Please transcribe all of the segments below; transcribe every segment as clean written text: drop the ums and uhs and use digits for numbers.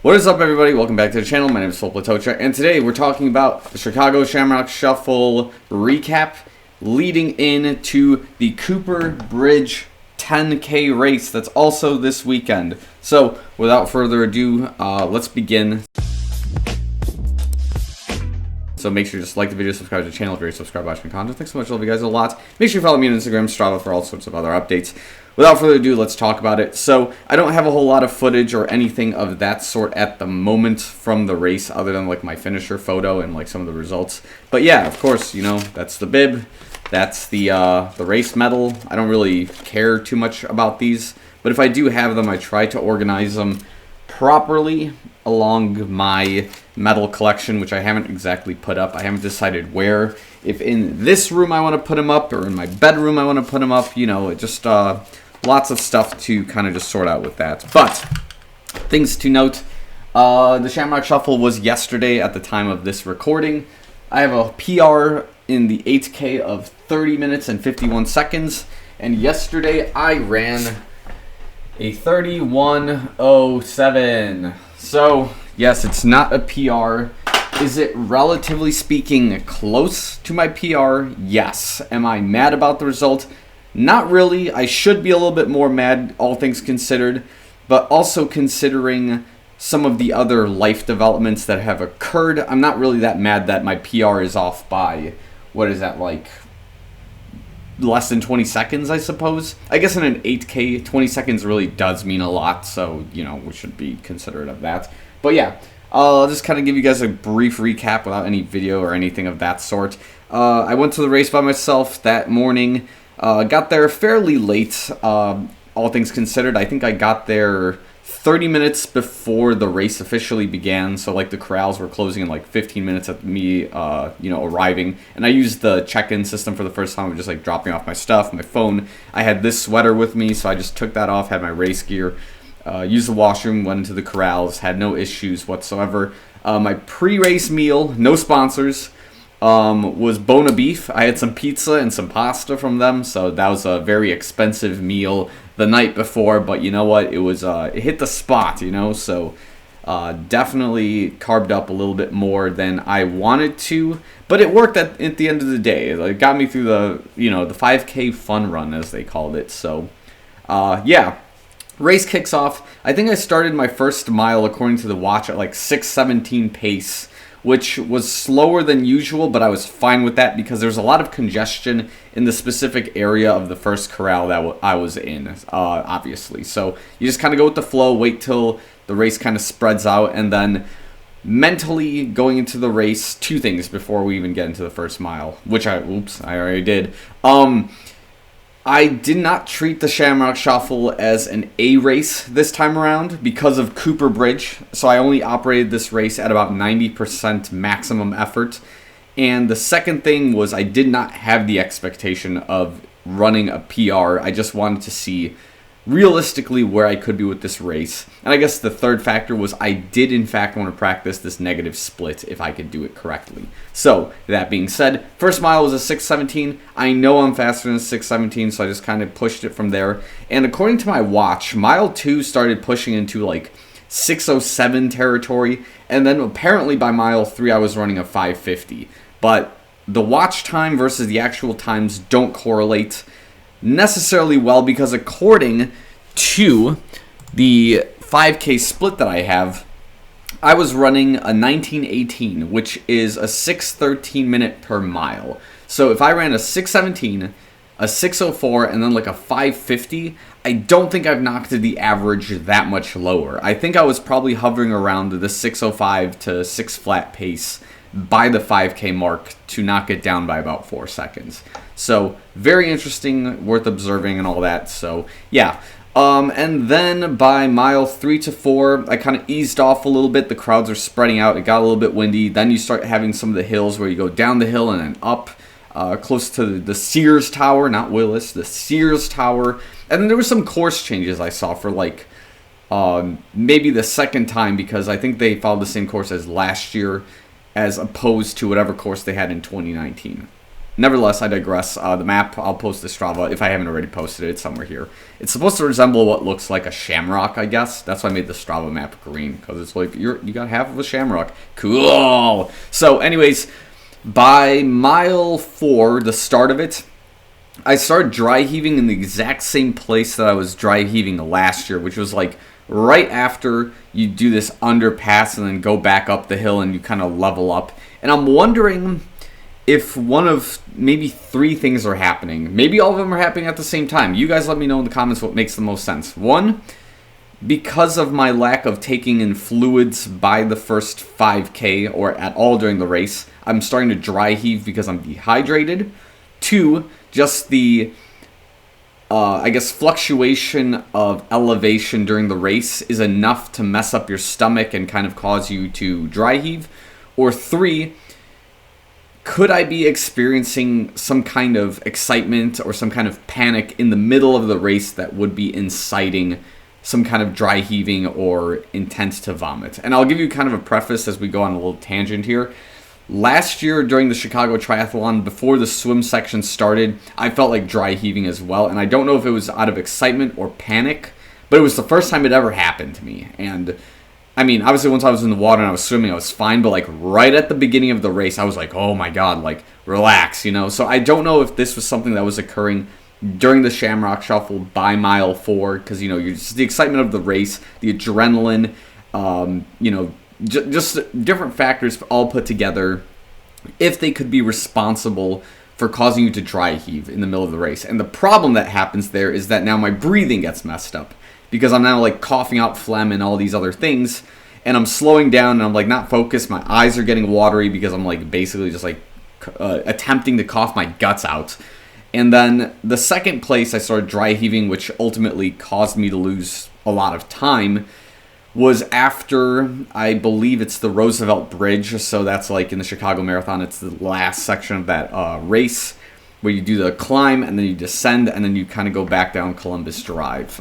What is up, everybody? Welcome back to the channel. My name is Filip Latocha, and today we're talking about the Chicago Shamrock Shuffle recap leading into the Cooper Bridge 10K race that's also this weekend. So, without further ado, let's begin. So make sure you just like the video, subscribe to the channel if you're subscribed, watching content. Thanks so much. Love you guys a lot. Make sure you follow me on Instagram, Strava for all sorts of other updates. Without further ado, let's talk about it. So I don't have a whole lot of footage or anything of that sort at the moment from the race, other than like my finisher photo and like some of the results. But yeah, of course, you know, that's the bib, that's the race medal. I don't really care too much about these, but if I do have them, I try to organize them properly along my medal collection, which I haven't exactly put up. I haven't decided where. If in this room I want to put them up, or in my bedroom I want to put them up, you know, it just lots of stuff to kind of just sort out with that. But things to note, the Shamrock Shuffle was yesterday at the time of this recording. I have a PR in the 8K of 30 minutes and 51 seconds, and yesterday I ran a 31:07. So yes, it's not a PR. Is it, relatively speaking, close to my PR? Yes. Am I mad about the result? Not really. I should be a little bit more mad, all things considered, but also considering some of the other life developments that have occurred, I'm not really that mad that my PR is off by, what is that, like, less than 20 seconds, I suppose? I guess in an 8K, 20 seconds really does mean a lot, so, you know, we should be considerate of that. But yeah, I'll just kind of give you guys a brief recap without any video or anything of that sort. I went to the race by myself that morning. Got there fairly late, all things considered. I think I got there 30 minutes before the race officially began, so like the corrals were closing in like 15 minutes at me, arriving. And I used the check-in system for the first time of just like dropping off my stuff, my phone. I had this sweater with me, so I just took that off, had my race gear, used the washroom, went into the corrals, had no issues whatsoever. My pre-race meal, no sponsors, was Bona Beef. I had some pizza and some pasta from them, so that was a very expensive meal the night before, but you know what, it was, it hit the spot, you know, so, definitely carved up a little bit more than I wanted to, but it worked at the end of the day. It got me through the, you know, the 5K fun run, as they called it, so, yeah. Race kicks off. I think I started my first mile, according to the watch, at like 6:17 pace, which was slower than usual, but I was fine with that because there's a lot of congestion in the specific area of the first corral that I was in, obviously. So you just kind of go with the flow, wait till the race kind of spreads out, and then mentally going into the race, two things before we even get into the first mile, which I already did. I did not treat the Shamrock Shuffle as an A race this time around because of Cooper Bridge. So I only operated this race at about 90% maximum effort. And the second thing was I did not have the expectation of running a PR. I just wanted to see realistically where I could be with this race. And I guess the third factor was I did in fact want to practice this negative split if I could do it correctly. So that being said, first mile was a 6:17. I know I'm faster than 6:17, so I just kind of pushed it from there. And according to my watch, mile 2 started pushing into like 6:07 territory, and then apparently by mile 3 I was running a 5:50. But the watch time versus the actual times don't correlate necessarily well, because according to the 5K split that I have, I was running a 19:18, which is a 6:13 minute per mile. So if I ran a 6:17, a 6:04, and then like a 5:50, I don't think I've knocked the average that much lower. I think I was probably hovering around the 6:05 to 6 flat pace by the 5K mark to knock it down by about 4 seconds. So very interesting, worth observing and all that. So yeah. And then by mile 3 to 4, I kind of eased off a little bit. The crowds are spreading out. It got a little bit windy. Then you start having some of the hills where you go down the hill and then up close to the Sears Tower, not Willis, the Sears Tower. And then there were some course changes I saw for like maybe the second time, because I think they followed the same course as last year as opposed to whatever course they had in 2019. nevertheless, I digress. The map, I'll post the Strava if I haven't already posted it. It's somewhere here. It's supposed to resemble what looks like a Shamrock, I guess. That's why I made the Strava map green, because it's like you got half of a Shamrock. Cool. So, anyways, by mile 4, the start of it, I started dry heaving in the exact same place that I was dry heaving last year, which was like right after you do this underpass and then go back up the hill and you kind of level up. And I'm wondering if one of maybe 3 things are happening. Maybe all of them are happening at the same time. You guys let me know in the comments what makes the most sense. 1, because of my lack of taking in fluids by the first 5K or at all during the race, I'm starting to dry heave because I'm dehydrated. 2, just the fluctuation of elevation during the race is enough to mess up your stomach and kind of cause you to dry heave. Or 3, could I be experiencing some kind of excitement or some kind of panic in the middle of the race that would be inciting some kind of dry heaving or intent to vomit? And I'll give you kind of a preface as we go on a little tangent here. Last year during the Chicago Triathlon, before the swim section started, I felt like dry heaving as well. And I don't know if it was out of excitement or panic, but it was the first time it ever happened to me. And I mean, obviously once I was in the water and I was swimming, I was fine. But like right at the beginning of the race, I was like, oh my God, like relax, you know. So I don't know if this was something that was occurring during the Shamrock Shuffle by mile 4. Because, you know, you're just the excitement of the race, the adrenaline, you know, just different factors all put together, if they could be responsible for causing you to dry heave in the middle of the race. And the problem that happens there is that now my breathing gets messed up, because I'm now like coughing out phlegm and all these other things, and I'm slowing down and I'm like not focused. My eyes are getting watery because I'm like basically just like attempting to cough my guts out. And then the second place I started dry heaving, which ultimately caused me to lose a lot of time, was after, I believe it's the Roosevelt Bridge. So that's like in the Chicago Marathon, it's the last section of that race where you do the climb and then you descend and then you kind of go back down Columbus Drive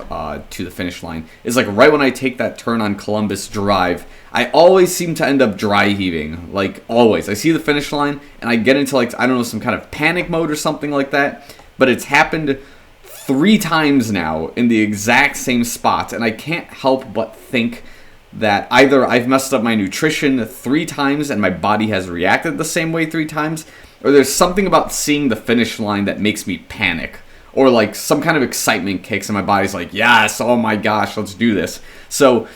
to the finish line. It's like right when I take that turn on Columbus Drive, I always seem to end up dry heaving. Like always. I see the finish line and I get into like, I don't know, some kind of panic mode or something like that. But it's happened 3 times now in the exact same spot, and I can't help but think that either I've messed up my nutrition 3 times and my body has reacted the same way 3 times, or there's something about seeing the finish line that makes me panic, or like some kind of excitement kicks and my body's like, yes, oh my gosh, let's do this. So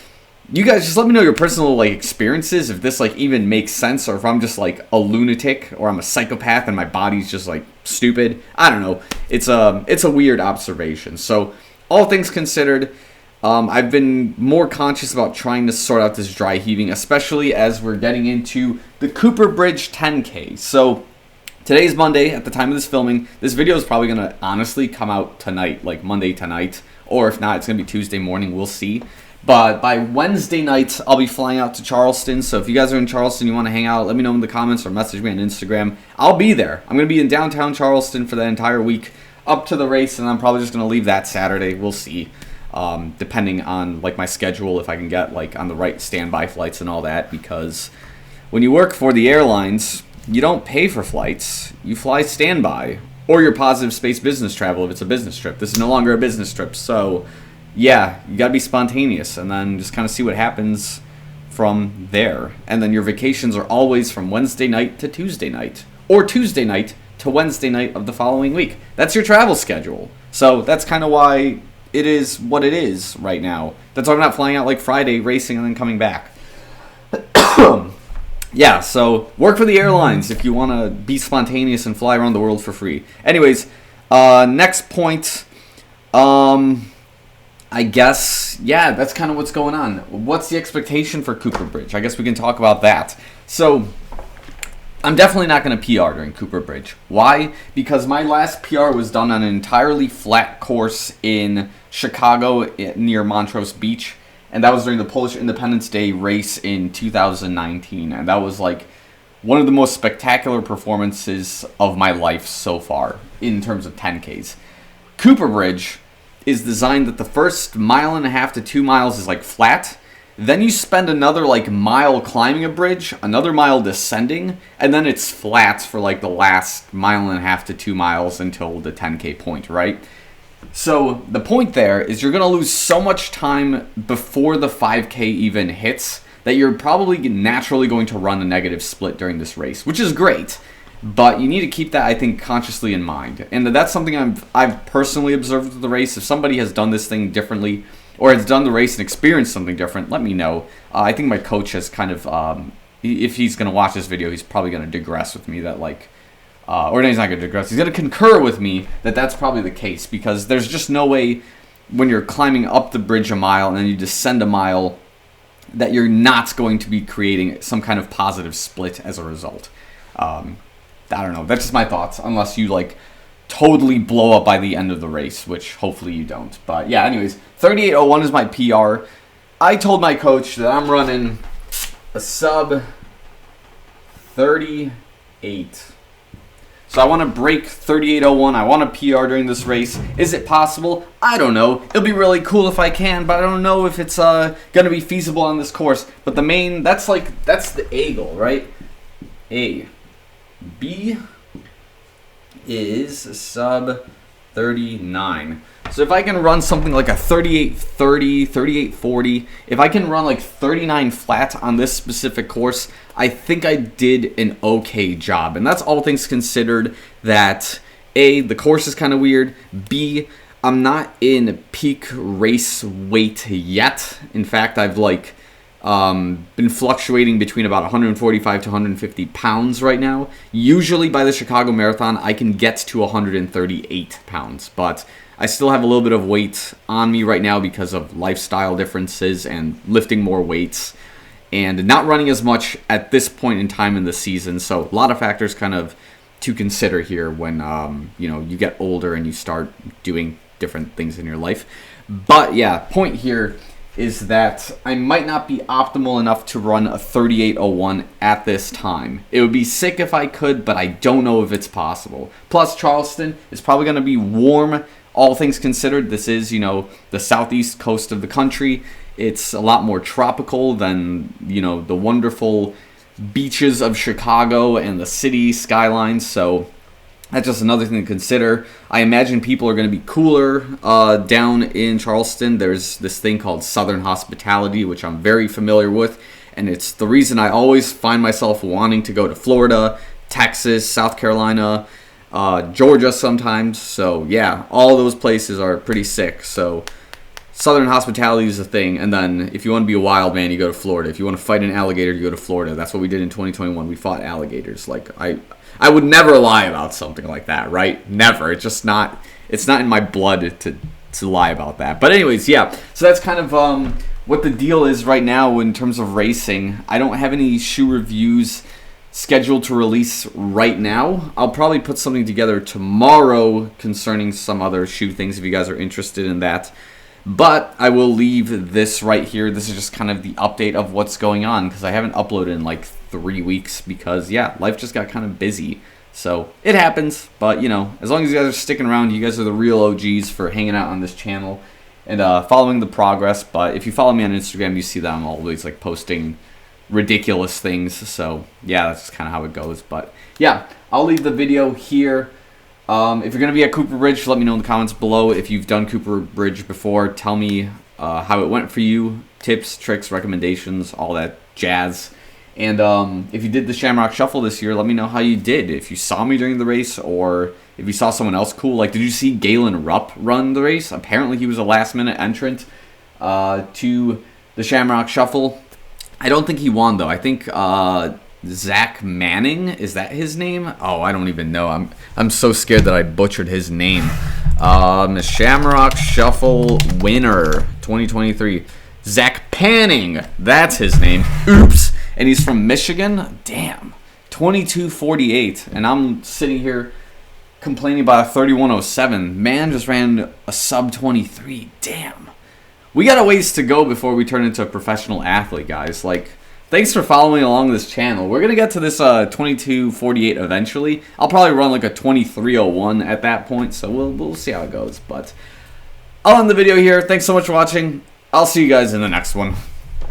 you guys just let me know your personal like experiences, if this like even makes sense, or if I'm just like a lunatic or I'm a psychopath and my body's just like stupid. I don't know. It's a weird observation. So all things considered, I've been more conscious about trying to sort out this dry heaving, especially as we're getting into the Cooper Bridge 10K. So today's Monday at the time of this filming. This video is probably going to honestly come out tonight, like Monday tonight, or if not, it's going to be Tuesday morning. We'll see. But by Wednesday night, I'll be flying out to Charleston. So if you guys are in Charleston, you want to hang out, let me know in the comments or message me on Instagram. I'll be there. I'm going to be in downtown Charleston for the entire week up to the race, and I'm probably just going to leave that Saturday. We'll see, depending on like my schedule, if I can get like on the right standby flights and all that. Because when you work for the airlines, you don't pay for flights. You fly standby, or your positive space business travel if it's a business trip. This is no longer a business trip, so yeah, you gotta be spontaneous and then just kind of see what happens from there. And then your vacations are always from Wednesday night to Tuesday night, or Tuesday night to Wednesday night of the following week. That's your travel schedule. So that's kind of why it is what it is right now. That's why I'm not flying out like Friday, racing, and then coming back. Yeah, so work for the airlines if you want to be spontaneous and fly around the world for free. Anyways, next point. I guess, yeah, that's kind of what's going on. What's the expectation for Cooper Bridge? I guess we can talk about that. So, I'm definitely not going to PR during Cooper Bridge. Why? Because my last PR was done on an entirely flat course in Chicago near Montrose Beach. And that was during the Polish Independence Day race in 2019. And that was like one of the most spectacular performances of my life so far in terms of 10Ks. Cooper Bridge is designed that the first 1.5 to 2 miles is like flat, Then you spend another like mile climbing a bridge, another mile descending, and then it's flat for like the last 1.5 to 2 miles until the 10K point, right? So the point there is you're going to lose so much time before the 5K even hits that you're probably naturally going to run a negative split during this race, which is great. But you need to keep that, I think, consciously in mind. And that's something I've personally observed with the race. If somebody has done this thing differently or has done the race and experienced something different, let me know. I think my coach has kind of, if he's going to watch this video, he's probably going to digress with me that like, or no, he's not going to digress. He's going to concur with me that that's probably the case, because there's just no way when you're climbing up the bridge a mile and then you descend a mile that you're not going to be creating some kind of positive split as a result. I don't know. That's just my thoughts, unless you like totally blow up by the end of the race, which hopefully you don't. But yeah, anyways, 38:01 is my PR. I told my coach that I'm running a sub 38. So I want to break 38:01. I want a PR during this race. Is it possible? I don't know. It'll be really cool if I can, but I don't know if it's going to be feasible on this course. But the main, that's the A goal, right? A. B is sub 39. So if I can run something like a 38:30, 38:40, if I can run like 39 flat on this specific course, I think I did an okay job. And that's all things considered that A, the course is kind of weird. B, I'm not in peak race weight yet. In fact, I've like been fluctuating between about 145 to 150 pounds right now. Usually by the Chicago Marathon, I can get to 138 pounds, but I still have a little bit of weight on me right now because of lifestyle differences and lifting more weights and not running as much at this point in time in the season. So a lot of factors kind of to consider here when you get older and you start doing different things in your life. But yeah, point here is that I might not be optimal enough to run a 38:01 at this time. It would be sick if I could, but I don't know if it's possible. Plus, Charleston is probably going to be warm, all things considered. This is, the southeast coast of the country. It's a lot more tropical than, the wonderful beaches of Chicago and the city skylines, so that's just another thing to consider. I imagine people are going to be cooler down in Charleston. There's this thing called Southern hospitality, which I'm very familiar with, and it's the reason I always find myself wanting to go to Florida, Texas, South Carolina, Georgia sometimes. So yeah, all those places are pretty sick. So Southern hospitality is a thing, and then if you want to be a wild man, you go to Florida. If you want to fight an alligator, you go to Florida. That's what we did in 2021. We fought alligators. Like I would never lie about something like that, right? Never. It's not in my blood to lie about that. But anyways, yeah. So that's kind of what the deal is right now in terms of racing. I don't have any shoe reviews scheduled to release right now. I'll probably put something together tomorrow concerning some other shoe things if you guys are interested in that. But I will leave this right here. This is just kind of the update of what's going on because I haven't uploaded in like 3 weeks because, yeah, life just got kind of busy. So it happens. But, as long as you guys are sticking around, you guys are the real OGs for hanging out on this channel and following the progress. But if you follow me on Instagram, you see that I'm always like posting ridiculous things. So, yeah, that's just kind of how it goes. But, yeah, I'll leave the video here. If you're going to be at Cooper Bridge, let me know in the comments below. If you've done Cooper Bridge before, tell me how it went for you. Tips, tricks, recommendations, all that jazz. And if you did the Shamrock Shuffle this year, let me know how you did. If you saw me during the race or if you saw someone else cool. Like, did you see Galen Rupp run the race? Apparently he was a last-minute entrant to the Shamrock Shuffle. I don't think he won, though. I think Zach Manning, is that his name? Oh, I don't even know. I'm so scared that I butchered his name. Shamrock Shuffle winner 2023, Zach Panning. That's his name. Oops. And he's from Michigan. Damn. 22:48, and I'm sitting here complaining about a 31:07. Man just ran a sub 23. Damn. We got a ways to go before we turn into a professional athlete, guys. Like, thanks for following along this channel. We're going to get to this 22:48 eventually. I'll probably run like a 23:01 at that point, so we'll see how it goes. But I'll end the video here. Thanks so much for watching. I'll see you guys in the next one.